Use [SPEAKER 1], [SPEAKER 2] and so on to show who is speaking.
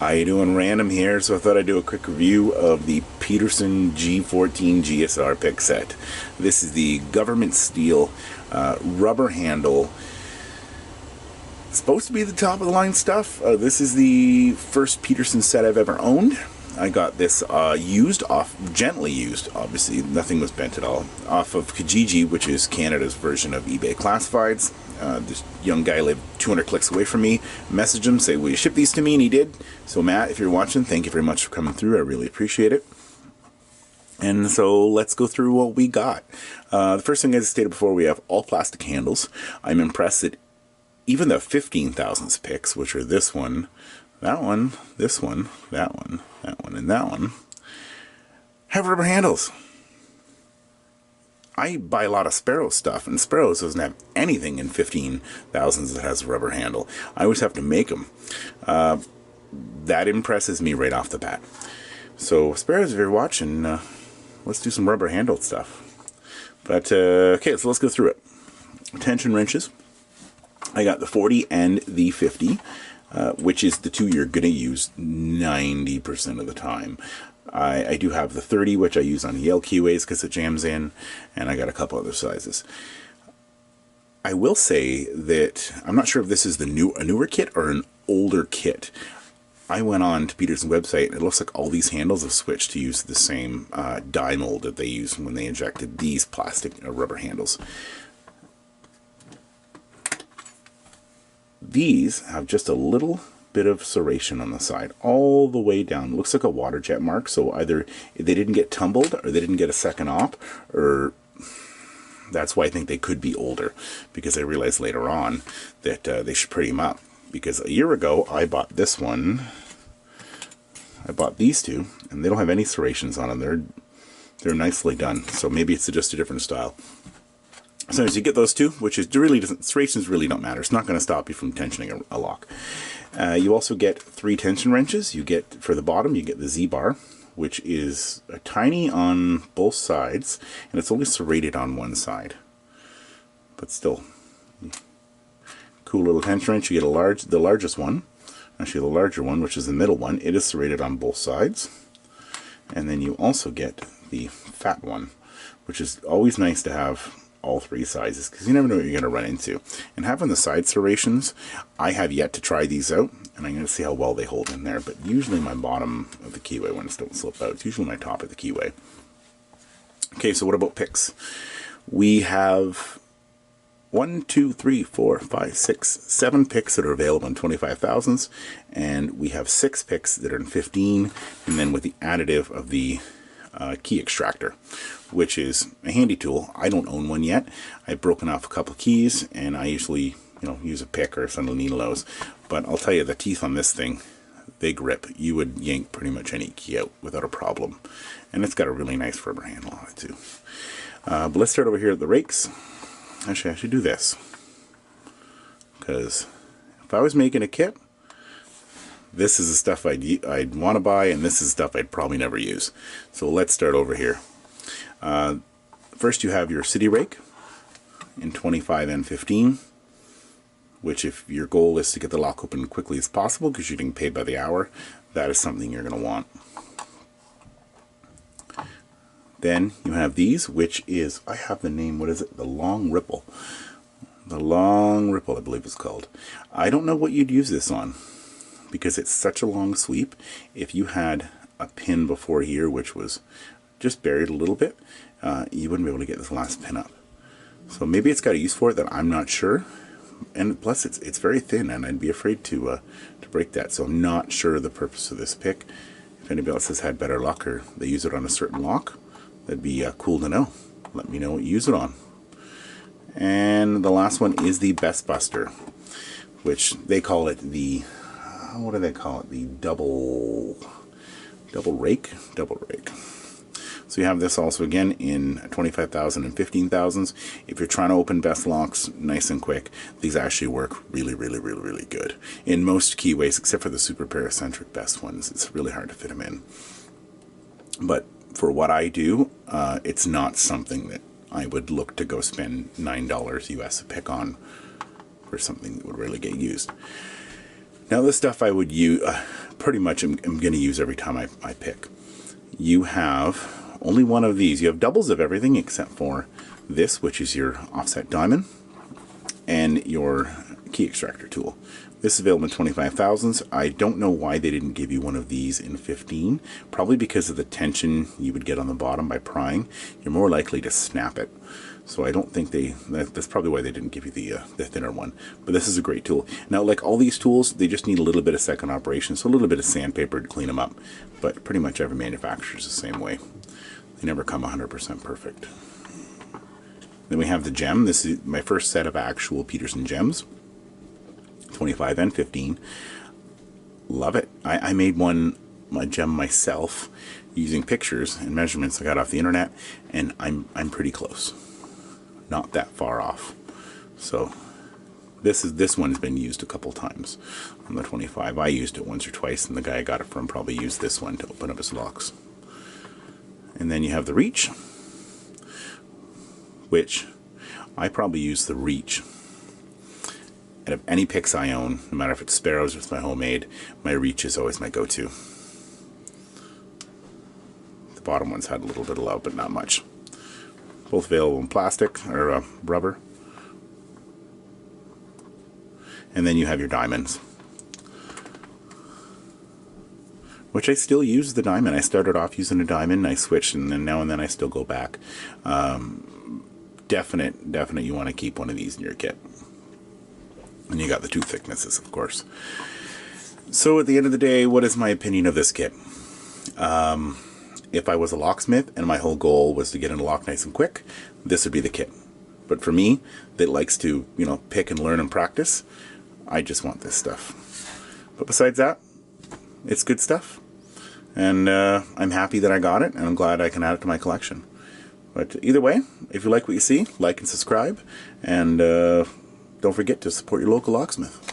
[SPEAKER 1] I doing random here, so I thought I'd do a quick review of the Petereson G14 GSR pick set. This is the government steel rubber handle. It's supposed to be the top of the line stuff. This is the first Petereson set I've ever owned. I got this gently used, obviously, nothing was bent at all, off of Kijiji, which is Canada's version of eBay Classifieds. This young guy lived 200 clicks away from me, messaged him, say, will you ship these to me? And he did. So Matt, if you're watching, thank you very much for coming through. I really appreciate it. And so let's go through what we got. The first thing, as I stated before, we have all plastic handles. I'm impressed that even the 15,000s picks, which are this one, that one, this one, that one, that one, and that one, have rubber handles. I buy a lot of Sparrow stuff, and Sparrows doesn't have anything in 15,000s that has a rubber handle. I always have to make them. That impresses me right off the bat. So Sparrows, if you're watching, let's do some rubber handled stuff. But, okay, so let's go through it. Tension wrenches. I got the 40 and the 50. Which is the two you're going to use 90% of the time. I do have the 30, which I use on Yale keyways because it jams in, and I got a couple other sizes. I will say that I'm not sure if this is a newer kit or an older kit. I went on to Peterson's website, and it looks like all these handles have switched to use the same die mold that they used when they injected these plastic rubber handles. These have just a little bit of serration on the side, all the way down. Looks like a water jet mark, so either they didn't get tumbled, or they didn't get a second op, or that's why I think they could be older, because I realized later on that they should pretty them up. Because a year ago, I bought this one, I bought these two, and they don't have any serrations on them. They're nicely done, so maybe it's just a different style. So as you get those two, which is really doesn't, serrations really don't matter. It's not going to stop you from tensioning a lock. You also get 3 tension wrenches. You get, for the bottom, you get the Z-bar, which is a tiny on both sides, and it's only serrated on one side. But still, cool little tension wrench. You get the largest one, actually the larger one, which is the middle one. It is serrated on both sides. And then you also get the fat one, which is always nice to have all 3 sizes, because you never know what you're going to run into. And having the side serrations, I have yet to try these out, and I'm going to see how well they hold in there. But usually my bottom of the keyway ones don't slip out. It's usually my top of the keyway. Okay, so what about picks? We have 1, 2, 3, 4, 5, 6, 7 picks that are available in 25,000s, and we have 6 picks that are in 15, and then with the additive of the key extractor, which is a handy tool. I don't own one yet. I've broken off a couple keys, and I usually, use a pick or some needles. But I'll tell you, the teeth on this thing, they grip. You would yank pretty much any key out without a problem. And it's got a really nice rubber handle on it too. But let's start over here at the rakes. Actually, I should do this, because if I was making a kit, this is the stuff I'd want to buy, and this is stuff I'd probably never use. So let's start over here. First you have your city rake in 25 and 15, which if your goal is to get the lock open quickly as possible because you're getting paid by the hour, that is something you're going to want. Then you have these, which is, I have the name, what is it? The Long Ripple. The Long Ripple, I believe it's called. I don't know what you'd use this on, because it's such a long sweep. If you had a pin before here which was just buried a little bit, you wouldn't be able to get this last pin up. So maybe it's got a use for it that I'm not sure. And plus it's very thin, and I'd be afraid to break that. So I'm not sure the purpose of this pick. If anybody else has had better luck, or they use it on a certain lock, that'd be cool to know. Let me know what you use it on. And the last one is the Best Buster, which they call it the, what do they call it? The double rake. So you have this also again in 25,000 and 15,000s. If you're trying to open best locks nice and quick, these actually work really good. In most keyways, except for the super paracentric best ones, it's really hard to fit them in. But for what I do, it's not something that I would look to go spend $9 US a pick on for something that would really get used. Now this stuff I would pretty much am going to use every time I pick. You have only one of these. You have doubles of everything except for this, which is your offset diamond, and your key extractor tool. This is available in 25 thousandths. I don't know why they didn't give you one of these in 15. Probably because of the tension you would get on the bottom by prying. You're more likely to snap it. So I don't think that's probably why they didn't give you the thinner one. But this is a great tool. Now, like all these tools, they just need a little bit of second operation, so a little bit of sandpaper to clean them up. But pretty much every manufacturer is the same way. They never come 100% perfect. Then we have the gem. This is my first set of actual Petereson gems. 25 and 15. Love it. I made my gem myself using pictures and measurements I got off the internet, and I'm pretty close. Not that far off. So this one's been used a couple times on the 25. I used it once or twice, and the guy I got it from probably used this one to open up his locks. And then you have the reach, which I probably use the reach. And of any picks I own, no matter if it's sparrows or it's my homemade, my reach is always my go-to. The bottom ones had a little bit of love, but not much. Both available in plastic or rubber. And then you have your diamonds, which I still use the diamond. I started off using a diamond, and I switched, and then now and then I still go back. Definite you want to keep one of these in your kit. And you got the two thicknesses, of course. So at the end of the day, what is my opinion of this kit? If I was a locksmith and my whole goal was to get in a lock nice and quick, this would be the kit. But for me, that likes to, pick and learn and practice, I just want this stuff. But besides that, it's good stuff. And I'm happy that I got it, and I'm glad I can add it to my collection. But either way, if you like what you see, like and subscribe, and don't forget to support your local locksmith.